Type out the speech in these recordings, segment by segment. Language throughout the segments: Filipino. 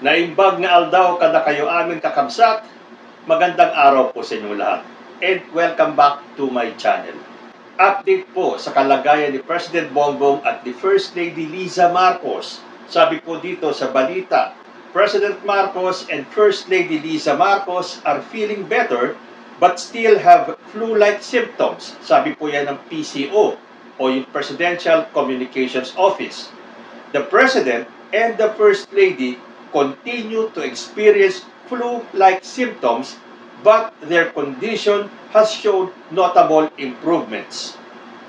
Naimbag nga aldaw kada kayo amin kakabsat, magandang araw po sa inyong lahat. And welcome back to my channel. Update po sa kalagayan ni President Bongbong at ni First Lady Liza Marcos. Sabi po dito sa balita, President Marcos and First Lady Liza Marcos are feeling better but still have flu-like symptoms. Sabi po yan ng PCO o yung Presidential Communications Office. The President and the First Lady continue to experience flu-like symptoms, but their condition has shown notable improvements.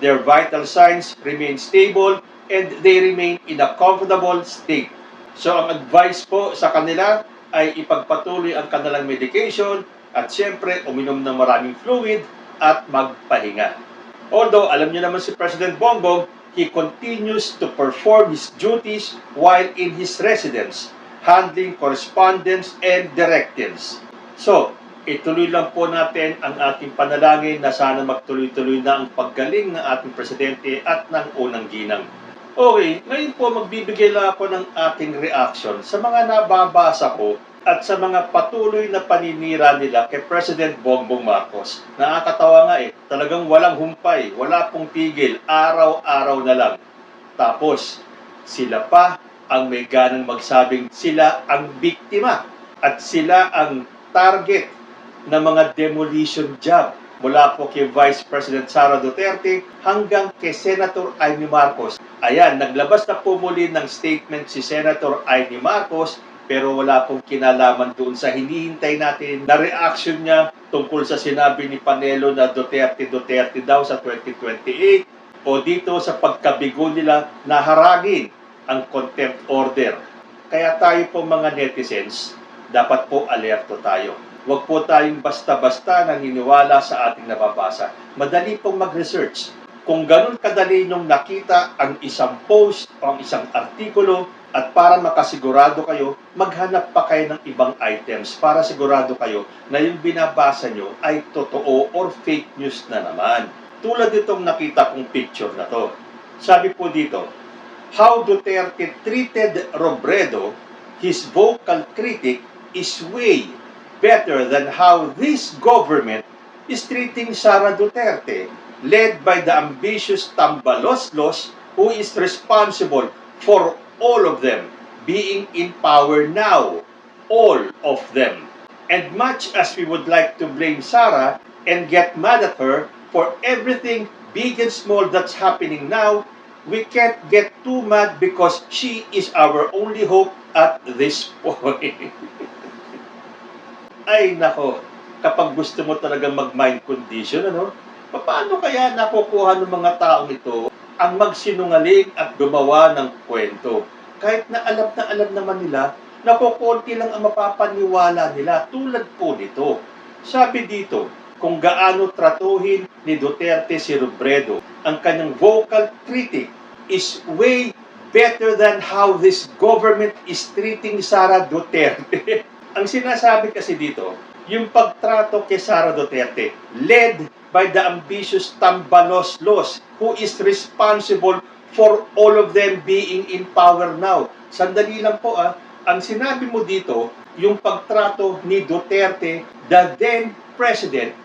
Their vital signs remain stable and they remain in a comfortable state. So ang advice po sa kanila ay ipagpatuloy ang kanilang medication at siyempre uminom ng maraming fluid at magpahinga. Although alam niyo naman si President Bongbong, he continues to perform his duties while in his residence, handling correspondence and directives. So, ituloy lang po natin ang ating panalangin na sana magtuloy-tuloy na ang paggaling ng ating presidente at ng unang ginang. Okay, ngayon po magbibigay lang ako ng ating reaction sa mga nababasa ko at sa mga patuloy na paninira nila kay President Bongbong Marcos. Nakakatawa nga talagang walang humpay, wala pong tigil, araw-araw na lang. Tapos, sila pa ang may ganang magsabing sila ang biktima at sila ang target ng mga demolition job. Mula po kay Vice President Sara Duterte hanggang kay Senator Amy Marcos. Ayan, naglabas na po muli ng statement si Senator Amy Marcos pero wala pong kinalaman doon sa hinihintay natin na reaction niya tungkol sa sinabi ni Panelo na Duterte daw sa 2028 o dito sa pagkabigo nila na haragin ang contempt order. Kaya tayo po mga netizens, dapat po alerto tayo. Huwag po tayong basta-basta naniniwala sa ating nababasa. Madali pong mag-research. Kung ganun kadali nyong nakita ang isang post o ang isang artikulo at para makasigurado kayo, maghanap pa kayo ng ibang items para sigurado kayo na yung binabasa nyo ay totoo or fake news na naman. Tulad itong nakita kong picture na to. Sabi po dito, how Duterte treated Robredo, his vocal critic, is way better than how this government is treating Sara Duterte, led by the ambitious Tambaloslos who is responsible for all of them being in power now. All of them. And much as we would like to blame Sara and get mad at her for everything big and small that's happening now, we can't get too mad because she is our only hope at this point. Ay nako, kapag gusto mo talagang mag-mind condition, paano kaya nakukuha ng mga taong ito ang magsinungaling at gumawa ng kwento? Kahit na alam naman nila, nakukunti lang ang mapapaniwala nila tulad po nito. Sabi dito, kung gaano tratuhin ni Duterte si Robredo, ang kanyang vocal critic is way better than how this government is treating Sara Duterte. Ang sinasabi kasi dito, yung pagtrato kay Sara Duterte, led by the ambitious Tambaloslos, who is responsible for all of them being in power now. Sandali lang po ang sinabi mo dito, yung pagtrato ni Duterte, the then President,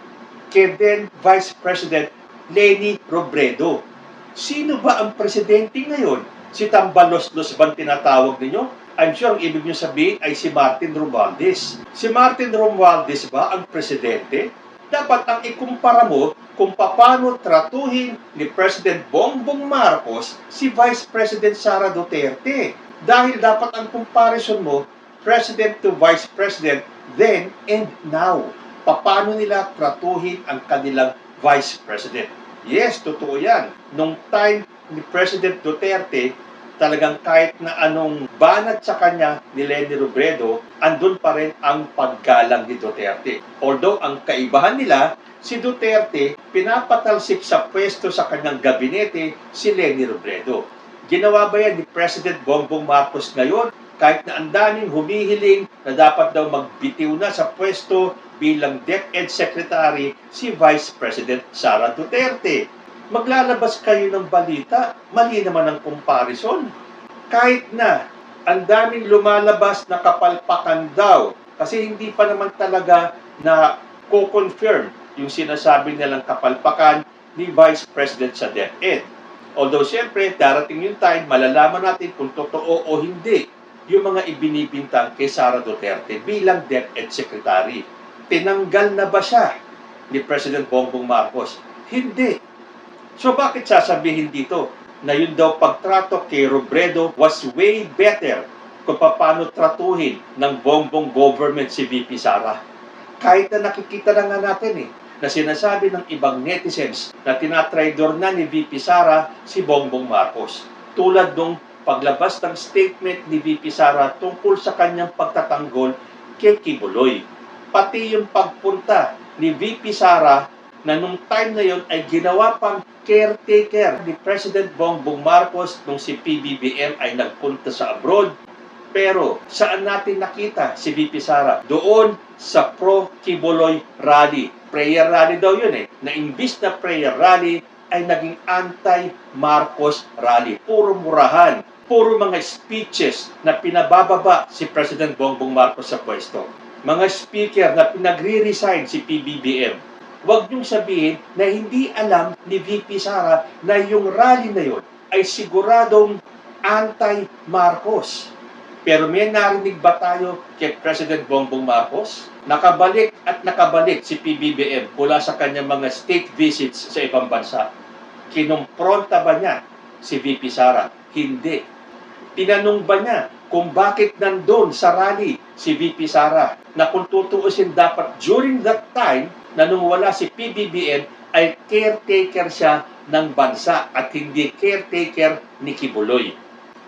kay then Vice President Leni Robredo. Sino ba ang presidente ngayon? Si Tambaloslos bang tinatawag ninyo? I'm sure ang ibig nyo sabihin ay si Martin Romualdez. Si Martin Romualdez ba ang presidente? Dapat ang ikumpara mo kung paano tratuhin ni President Bongbong Marcos si Vice President Sara Duterte. Dahil dapat ang comparison mo, President to Vice President, then and now. Paano nila tratuhin ang kanilang Vice President? Yes, totoo yan. Nung time ni President Duterte, talagang kahit na anong banat sa kanya ni Leni Robredo, andun pa rin ang paggalang ni Duterte. Although ang kaibahan nila, si Duterte pinapatalsik sa pwesto sa kanyang gabinete si Leni Robredo. Ginawa ba yan ni President Bongbong Marcos ngayon? Kahit na ang daming humihiling na dapat daw magbitiw na sa pwesto bilang DepEd Secretary si Vice President Sara Duterte. Maglalabas kayo ng balita, mali naman ang comparison. Kahit na Ang daming lumalabas na kapalpakan daw kasi hindi pa naman talaga na co-confirm yung sinasabi nilang kapalpakan ni Vice President sa DepEd. Although siyempre darating yung time, malalaman natin kung totoo o hindi yung mga ibinibintang kay Sara Duterte bilang DepEd Secretary. Tinanggal na ba siya ni President Bongbong Marcos? Hindi. So bakit sasabihin dito na yun daw pagtrato kay Robredo was way better kung paano tratuhin ng Bongbong government si VP Sara? Kahit na nakikita na nga natin na sinasabi ng ibang netizens na tinatraidor na ni VP Sara si Bongbong Marcos. Tulad nung paglabas ng statement ni VP Sara tungkol sa kanyang pagtatanggol kay Kibuloy. Pati yung pagpunta ni VP Sara na nung time na yon ay ginawa pang caretaker ni President Bongbong Marcos nung si PBBM ay nagpunta sa abroad. Pero saan natin nakita si VP Sara? Doon sa pro-Kibuloy rally. Prayer rally daw yun na imbis na prayer rally ay naging anti-Marcos rally. Puro murahan, puro mga speeches na pinabababa si President Bongbong Marcos sa pwesto. Mga speaker na pinagre-resign si PBBM. Huwag niyong sabihin na hindi alam ni VP Sara na yung rally na yun ay siguradong anti-Marcos. Pero may narinig ba tayo kay President Bongbong Marcos? Nakabalik at nakabalik si PBBM mula sa kanyang mga state visits sa ibang bansa. Kinumpronta ba niya si VP Sara? Hindi. Tinanong ba niya kung bakit nandun sa rally si VP Sara? Na kung tutuusin dapat during that time na nung wala si PBBM ay caretaker siya ng bansa at hindi caretaker ni Kibuloy.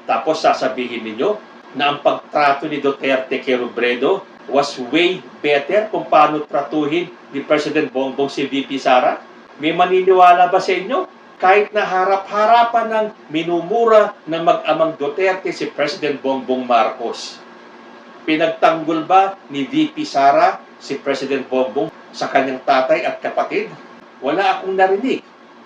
Tapos sasabihin ninyo na ang pagtrato ni Duterte kay Robredo was way better kung paano tratuhin ni President Bongbong si VP Sara? May maniniwala ba sa inyo? Kahit na harap-harapan ng minumura ng mag-amang Duterte si President Bongbong Marcos. Pinagtanggol ba ni VP Sara si President Bongbong sa kanyang tatay at kapatid? Wala akong narinig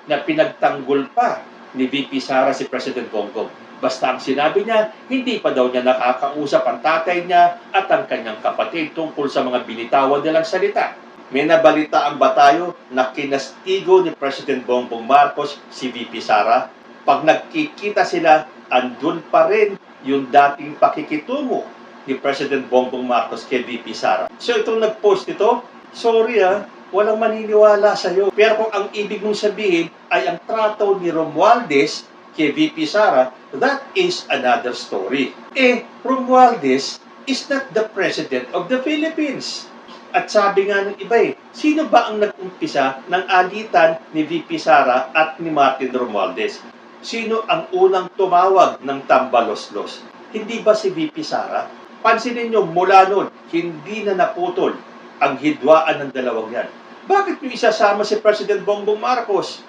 na pinagtanggol pa ni VP Sara si President Bongbong. Basta ang sinabi niya, hindi pa daw niya nakakausap ang tatay niya at ang kanyang kapatid tungkol sa mga binitawan nilang salita. May nabalitaan ba tayo na kinastigo ni President Bongbong Marcos si VP Sara? Pag nagkikita sila, andun pa rin yung dating pakikitungo ni President Bongbong Marcos kay VP Sara. So itong nag-post ito, sorry walang maniniwala sa'yo. Pero kung ang ibig mong sabihin ay ang trato ni Romualdez kay VP Sara, that is another story. Romualdez is not the President of the Philippines. At sabi nga ng iba sino ba ang nag-umpisa ng alitan ni VP Sara at ni Martin Romualdez? Sino ang unang tumawag ng tambaloslos? Hindi ba si VP Sara? Pansinin nyo, mula nun, hindi na naputol ang hidwaan ng dalawang yan. Bakit nyo isasama si President Bongbong Marcos?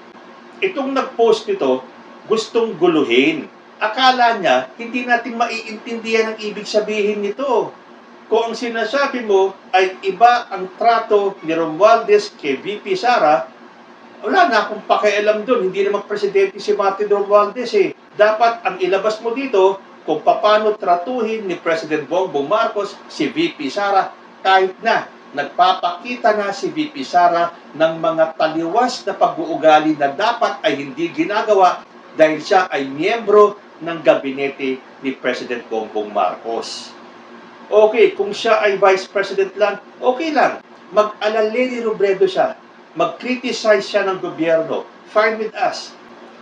Itong nag-post nito, gustong guluhin. Akala niya, hindi natin maiintindihan ang ibig sabihin nito. Kung ang sinasabi mo ay iba ang trato ni Romualdez kay VP Sara, wala na akong pakialam doon. Hindi naman presidente si Martin Romualdez Dapat ang ilabas mo dito kung paano tratuhin ni President Bongbong Marcos si VP Sara kahit na nagpapakita na si VP Sara ng mga taliwas na pag-uugali na dapat ay hindi ginagawa dahil siya ay miyembro ng gabinete ni President Bongbong Marcos. Okay, kung siya ay Vice President lang, okay lang. Mag-alala ni Robredo siya. Mag-criticize siya ng gobyerno. Fine with us.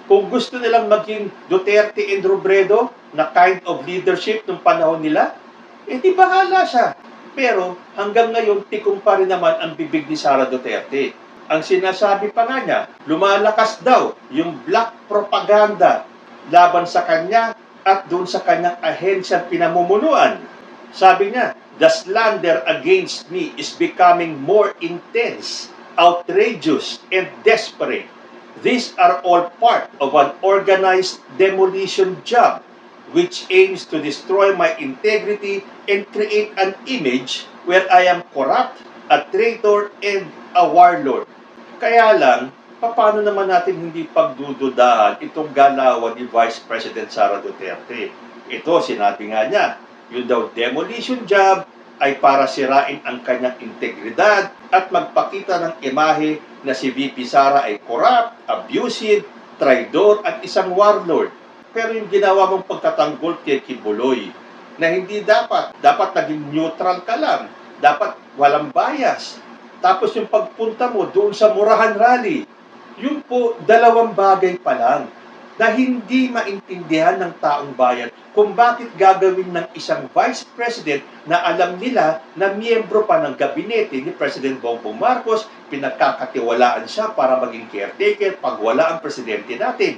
Kung gusto nilang maging Duterte and Robredo na kind of leadership ng panahon nila, di bahala siya. Pero hanggang ngayon, tikong pa rin naman ang bibig ni Sara Duterte. Ang sinasabi pa nga niya, lumalakas daw yung black propaganda laban sa kanya at doon sa kanyang ahensyang pinamumunuan. Sabi niya, the slander against me is becoming more intense, outrageous, and desperate. These are all part of an organized demolition job which aims to destroy my integrity and create an image where I am corrupt, a traitor, and a warlord. Kaya lang, paano naman natin hindi pagdududahan itong galawan ni Vice President Sara Duterte? Ito, sinabi nga niya, yun daw demolition job ay para sirain ang kanyang integridad at magpakita ng imahe na si VP Sara ay corrupt, abusive, traidor at isang warlord. Pero yung ginawa mong pagtatanggol kay Kibuloy, na hindi dapat naging neutral ka lang, dapat walang bias. Tapos yung pagpunta mo doon sa Murahan Rally, yun po, dalawang bagay pa lang na hindi maintindihan ng taong bayan kung bakit gagawin ng isang vice president na alam nila na miyembro pa ng gabinete ni President Bongbong Marcos, pinagkakatiwalaan siya para maging caretaker pag wala ang presidente natin.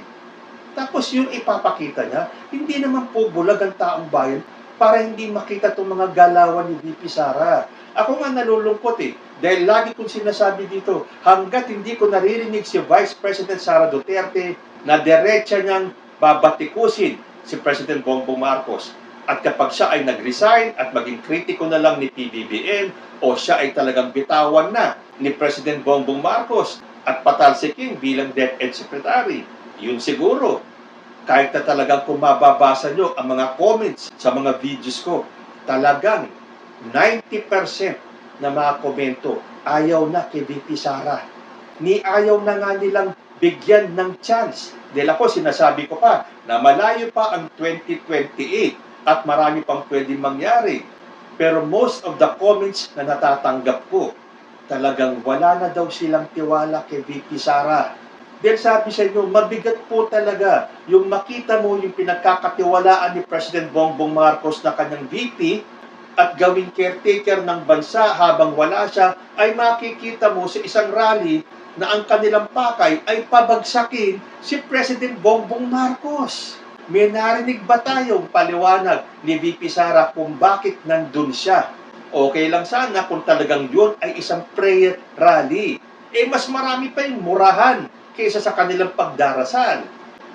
Tapos yung ipapakita niya, hindi naman po bulag ang taong bayan para hindi makita itong mga galawan ni VP Sara. Ako nga nalulungkot dahil lagi kong sinasabi dito, hanggat hindi ko naririnig si Vice President Sara Duterte na diretsa niyang babatikusin si President Bongbong Marcos. At kapag siya ay nag-resign at maging kritiko na lang ni PBBM o siya ay talagang bitawan na ni President Bongbong Marcos at patalsikin bilang DepEd Secretary, yun siguro. Kahit na talagang kung mababasa nyo ang mga comments sa mga videos ko, talagang 90% na mga komento ayaw na kay VP Sara. Ni ayaw na nga nilang bigyan ng chance. Dahil ako, sinasabi ko pa na malayo pa ang 2028 at marami pang pwedeng mangyari. Pero most of the comments na natatanggap ko, talagang wala na daw silang tiwala kay VP Sara. Dahil sabi sa inyo, mabigat po talaga yung makita mo yung pinagkakatiwalaan ni President Bongbong Marcos na kanyang VP at gawing caretaker ng bansa habang wala siya, ay makikita mo sa isang rally na ang kanilang pakay ay pabagsakin si President Bongbong Marcos. May narinig ba tayong paliwanag ni VP Sara kung bakit nandun siya? Okay lang sana kung talagang yun ay isang prayer rally. Mas marami pa yung murahan kaysa sa kanilang pagdarasal.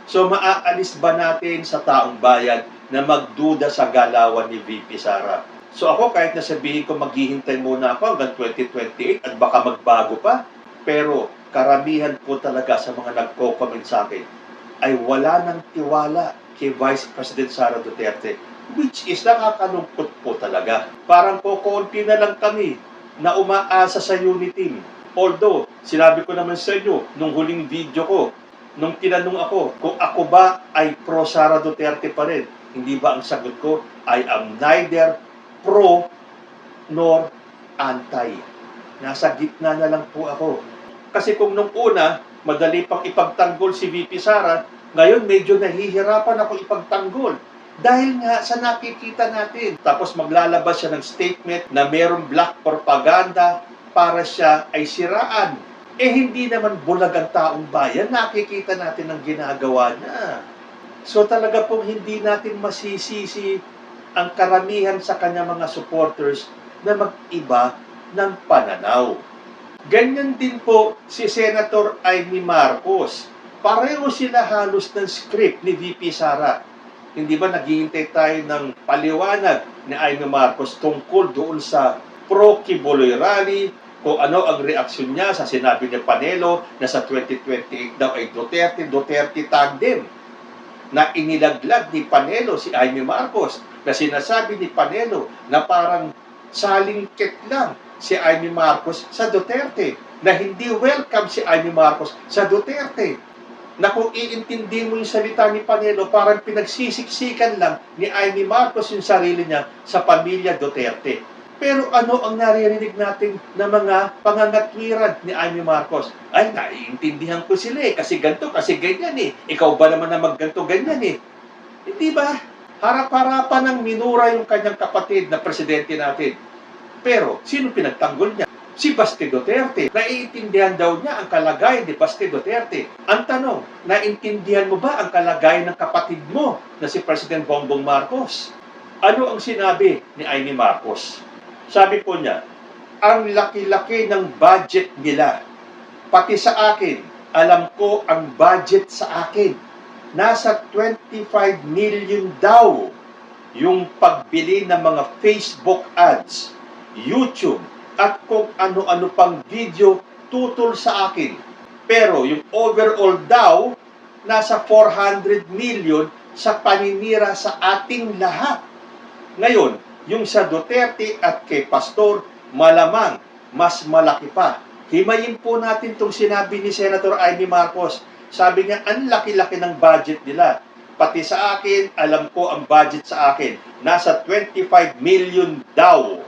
So maaalis ba natin sa taong bayan na magduda sa galawan ni VP Sara? So ako, kahit nasabihin ko maghihintay muna ako hanggang 2028 at baka magbago pa, pero karamihan po talaga sa mga nagko-comment sa akin ay wala ng tiwala kay Vice President Sara Duterte, which is nakakalungkot po talaga. Parang po konti na lang kami na umaasa sa unity. Although, sinabi ko naman sa inyo, nung huling video ko, nung tinanong ako kung ako ba ay pro Sara Duterte pa rin, hindi ba ang sagot ko, I am neither pro nor anti. Nasa gitna na lang po ako. Kasi kung nung una, madali pang ipagtanggol si VP Sara, ngayon medyo nahihirapan ako ipagtanggol. Dahil nga sa nakikita natin. Tapos maglalabas siya ng statement na mayroong black propaganda para siya ay siraan. Hindi naman bulag ang taong bayan. Nakikita natin ang ginagawa niya. So talaga pong hindi natin masisisi ang karamihan sa kanyang mga supporters na mag-iba ng pananaw. Ganyan din po si Senator Amy Marcos. Pareho sila halos ng script ni VP Sara. Hindi ba naghihintay tayo ng paliwanag ni Amy Marcos tungkol doon sa pro-Kibuloy rally, kung ano ang reaksyon niya sa sinabi ni Panelo na sa 2028 daw ay Duterte tandem, na inilaglag ni Panelo si Amy Marcos, na sinasabi ni Panelo na parang salingkit lang si Amy Marcos sa Duterte, na hindi welcome si Amy Marcos sa Duterte, na kung iintindi mo yung salita ni Panelo, parang pinagsisiksikan lang ni Amy Marcos yung sarili niya sa pamilya Duterte. Pero ano ang naririnig natin na mga pangangatwiran ni Amy Marcos? Ay, naiintindihan ko sila kasi ganito, kasi ganyan Ikaw ba naman na magganto ganyan Hindi ba? Harap-harapan ng minura yung kanyang kapatid na presidente natin. Pero, sino pinagtanggol niya? Si Basti Duterte. Naiintindihan daw niya ang kalagayan ni Basti Duterte. Ang tanong, naiintindihan mo ba ang kalagayan ng kapatid mo na si President Bongbong Marcos? Ano ang sinabi ni Amy Marcos? Sabi po niya, ang laki-laki ng budget nila. Pati sa akin, alam ko ang budget sa akin. Nasa 25 million daw yung pagbili ng mga Facebook ads, YouTube, at kung ano-ano pang video tutol sa akin. Pero yung overall daw, nasa 400 million sa paninira sa ating lahat. Ngayon, yung sa Duterte at kay Pastor, malamang mas malaki pa. Himayin po natin itong sinabi ni Senator Amy Marcos. Sabi niya, ang laki-laki ng budget nila. Pati sa akin, alam ko ang budget sa akin. Nasa 25 million daw.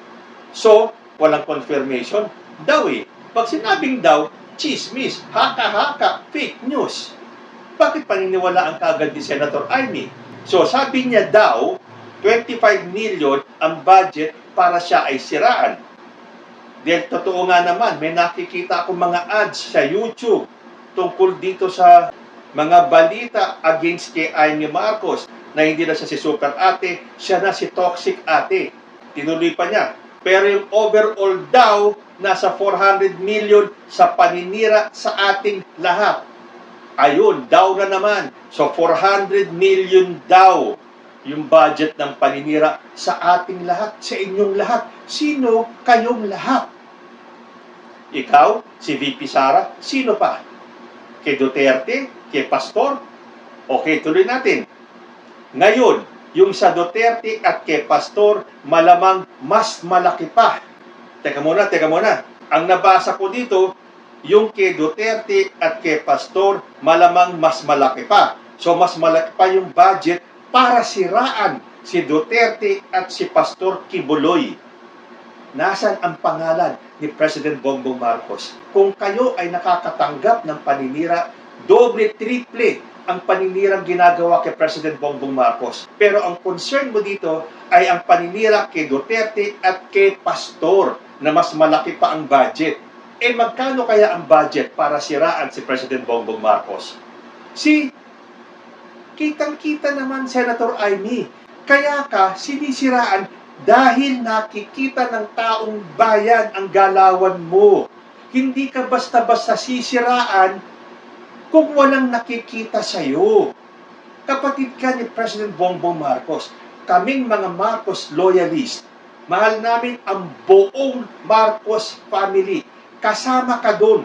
So, walang confirmation. Daw eh. Pag sinabing daw, chismis, haka-haka, fake news. Bakit paniniwalaan kaagad ni Senator Amy? So, sabi niya daw, 25 million ang budget para siya ay siraan. Dahil totoo nga naman, may nakikita akong mga ads sa YouTube tungkol dito sa mga balita against kay Amy Marcos na hindi na siya si super ate, siya na si toxic ate. Tinuloy pa niya. Pero yung overall daw, nasa 400 million sa paninira sa ating lahat. Ayun, daw na naman. So 400 million daw yung budget ng paninira sa ating lahat, sa inyong lahat. Sino kayong lahat? Ikaw, si VP Sara, sino pa? Kay Duterte, kay Pastor? Okay, tuloy natin. Ngayon, yung sa Duterte at kay Pastor, malamang mas malaki pa. Teka muna. Ang nabasa ko dito, yung kay Duterte at kay Pastor, malamang mas malaki pa. So, mas malaki pa yung budget para siraan si Duterte at si Pastor Kibuloy. Nasaan ang pangalan ni President Bongbong Marcos? Kung kayo ay nakakatanggap ng paninira, doble, triple ang paninirang ginagawa kay President Bongbong Marcos. Pero ang concern mo dito ay ang paninira kay Duterte at kay Pastor na mas malaki pa ang budget. Eh magkano kaya ang budget para siraan si President Bongbong Marcos? Kitang-kita naman, Senator Amy. Kaya ka sinisiraan dahil nakikita ng taong bayan ang galawan mo. Hindi ka basta-basta sisiraan kung walang nakikita sa'yo. Kapatid ka ni President Bongbong Marcos. Kaming mga Marcos loyalist. Mahal namin ang buong Marcos family. Kasama ka doon.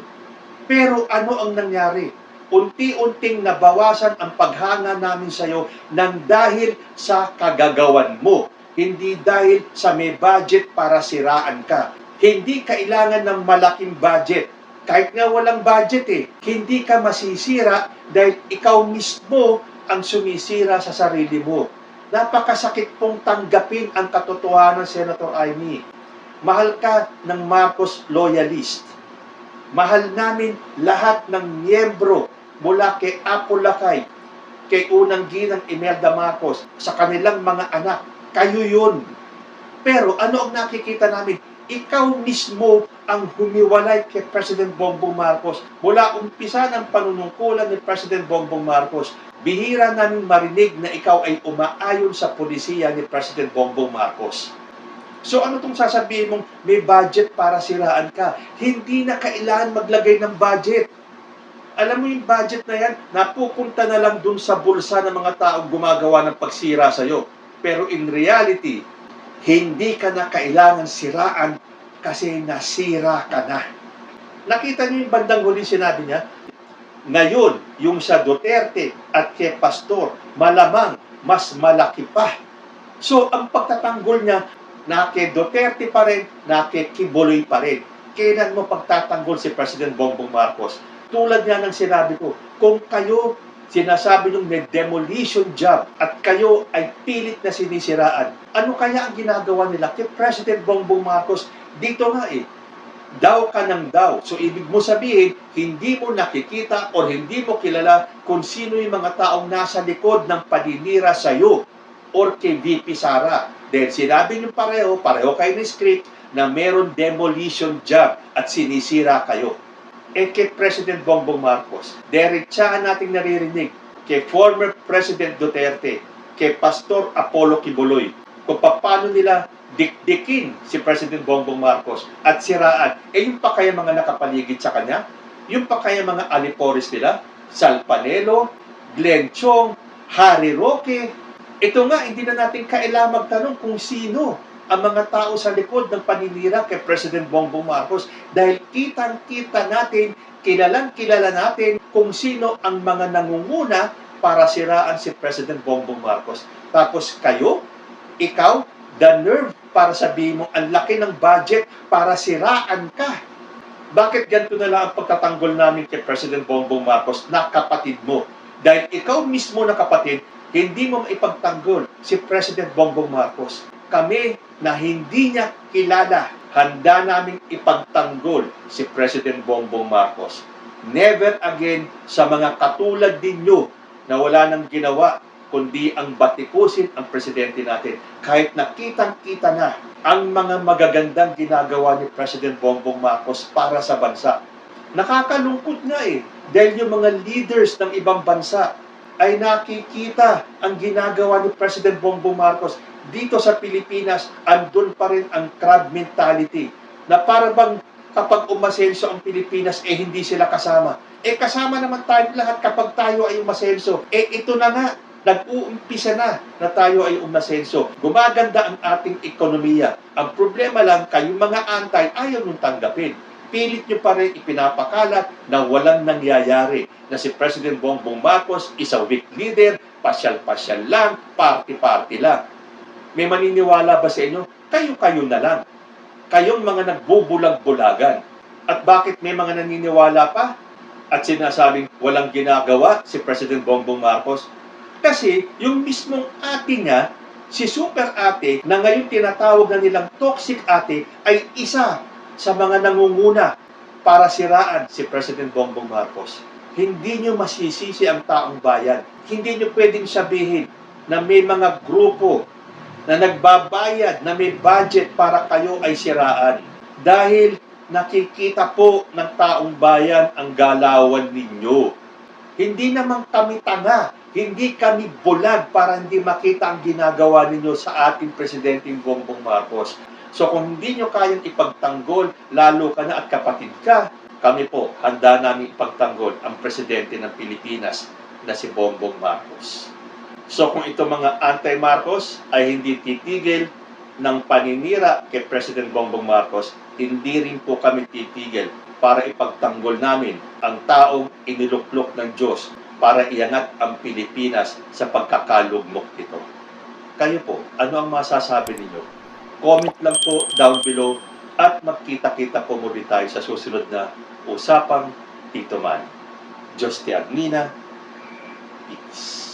Pero ano ang nangyari? Unti-unting nabawasan ang paghanga namin sa iyo nang dahil sa kagagawan mo. Hindi dahil sa may budget para siraan ka. Hindi kailangan ng malaking budget. Kahit nga walang budget hindi ka masisira dahil ikaw mismo ang sumisira sa sarili mo. Napakasakit pong tanggapin ang katotohanan, Senator Amy. Mahal ka ng Marcos loyalist. Mahal namin lahat ng miyembro mula kay Apo Lakay, kay Unang Ginang Imelda Marcos, sa kanilang mga anak. Kayo yun. Pero ano ang nakikita namin? Ikaw mismo ang humiwalay kay President Bongbong Marcos. Mula umpisa ng panunungkulan ni President Bongbong Marcos, bihira namin marinig na ikaw ay umaayon sa polisiya ni President Bongbong Marcos. So ano itong sasabihin mong may budget para siraan ka? Hindi na kailangan maglagay ng budget. Alam mo yung budget na yan, napupunta na lang dun sa bulsa ng mga taong gumagawa ng pagsira sa'yo. Pero in reality, hindi ka na kailangan siraan kasi nasira ka na. Nakita niyo yung bandang huli sinabi niya? Ngayon, yung sa Duterte at kay Pastor, malamang mas malaki pa. So, ang pagtatanggol niya, na kay Duterte pa rin, na kay Kibuloy pa rin. Kailan mo pagtatanggol si President Bongbong Marcos? Tulad nga ng sinabi ko, kung kayo sinasabi nyo may demolition job at kayo ay pilit na sinisiraan, ano kaya ang ginagawa nila kay President Bongbong Marcos? Dito nga daw ka ng daw. So ibig mo sabihin, hindi mo nakikita o hindi mo kilala kung sino yung mga taong nasa likod ng paninira sa'yo or kay VP Sara. Dahil sinabi nyo pareho kayo ng script na meron demolition job at sinisira kayo. Kay President Bongbong Marcos, diretsahan nating naririnig kay former President Duterte, kay Pastor Apollo Kibuloy, kung paano nila dikdikin si President Bongbong Marcos at siraan. Yung pa kaya mga nakapaligid sa kanya? Yung pa kaya mga alipores nila? Sal Panelo, Glenn Chong, Harry Roque. Ito nga, hindi na natin kailangan magtanong kung sino ang mga tao sa likod ng paninira kay President Bongbong Marcos dahil kitang-kita natin, kilalang-kilala natin kung sino ang mga nangunguna para siraan si President Bongbong Marcos. Tapos ikaw, the nerve para sabihin mo, ang laki ng budget para siraan ka. Bakit ganito na lang ang pagtatanggol namin kay President Bongbong Marcos na kapatid mo? Dahil ikaw mismo na kapatid, hindi mo maipagtanggol si President Bongbong Marcos. Kami na hindi niya kilala, handa naming ipagtanggol si President Bongbong Marcos. Never again sa mga katulad ninyo na wala nang ginawa kundi ang batikusin ang presidente natin. Kahit nakitang-kita na ang mga magagandang ginagawa ni President Bongbong Marcos para sa bansa. Nakakalungkot nga dahil yung mga leaders ng ibang bansa ay nakikita ang ginagawa ni President Bongbong Marcos. Dito sa Pilipinas, andun pa rin ang crab mentality na para bang kapag umasenso ang Pilipinas, hindi sila kasama. Kasama naman tayo lahat kapag tayo ay umasenso. Ito na nga, nag-uumpisa na tayo ay umasenso. Gumaganda ang ating ekonomiya. Ang problema lang, kayong mga antay, ayaw nung tanggapin. Pilit nyo pa rin ipinapakalat na walang nangyayari. Na si President Bongbong Marcos is a weak leader, pasyal-pasyal lang, party-party lang. May maniniwala ba sa inyo? Kayo-kayo na lang. Kayong mga nagbubulag-bulagan. At bakit may mga naniniwala pa? At sinasabing walang ginagawa si President Bongbong Marcos? Kasi yung mismong ate niya, si Super Ate, na ngayon tinatawag na nilang toxic ate, ay isa sa mga nangunguna para siraan si President Bongbong Marcos. Hindi nyo masisisi ang taong bayan. Hindi nyo pwedeng sabihin na may mga grupo na nagbabayad, na may budget para kayo ay siraan. Dahil nakikita po ng taong bayan ang galawan ninyo. Hindi naman kami tanga, hindi kami bulag para hindi makita ang ginagawa ninyo sa ating Presidenteng Bongbong Marcos. So kung hindi nyo kayang ipagtanggol, lalo ka na at kapatid ka, kami po, handa namin ipagtanggol ang Presidente ng Pilipinas na si Bongbong Marcos. So kung ito mga anti-Marcos ay hindi titigil ng paninira kay President Bongbong Marcos, hindi rin po kami titigil para ipagtanggol namin ang taong iniluklok ng Diyos para iangat ang Pilipinas sa pagkakalugmok ito. Kayo po, ano ang masasabi ninyo? Comment lang po down below at magkita-kita po muli tayo sa susunod na Usapang Tito Man. Diyos ti Agnina. Peace.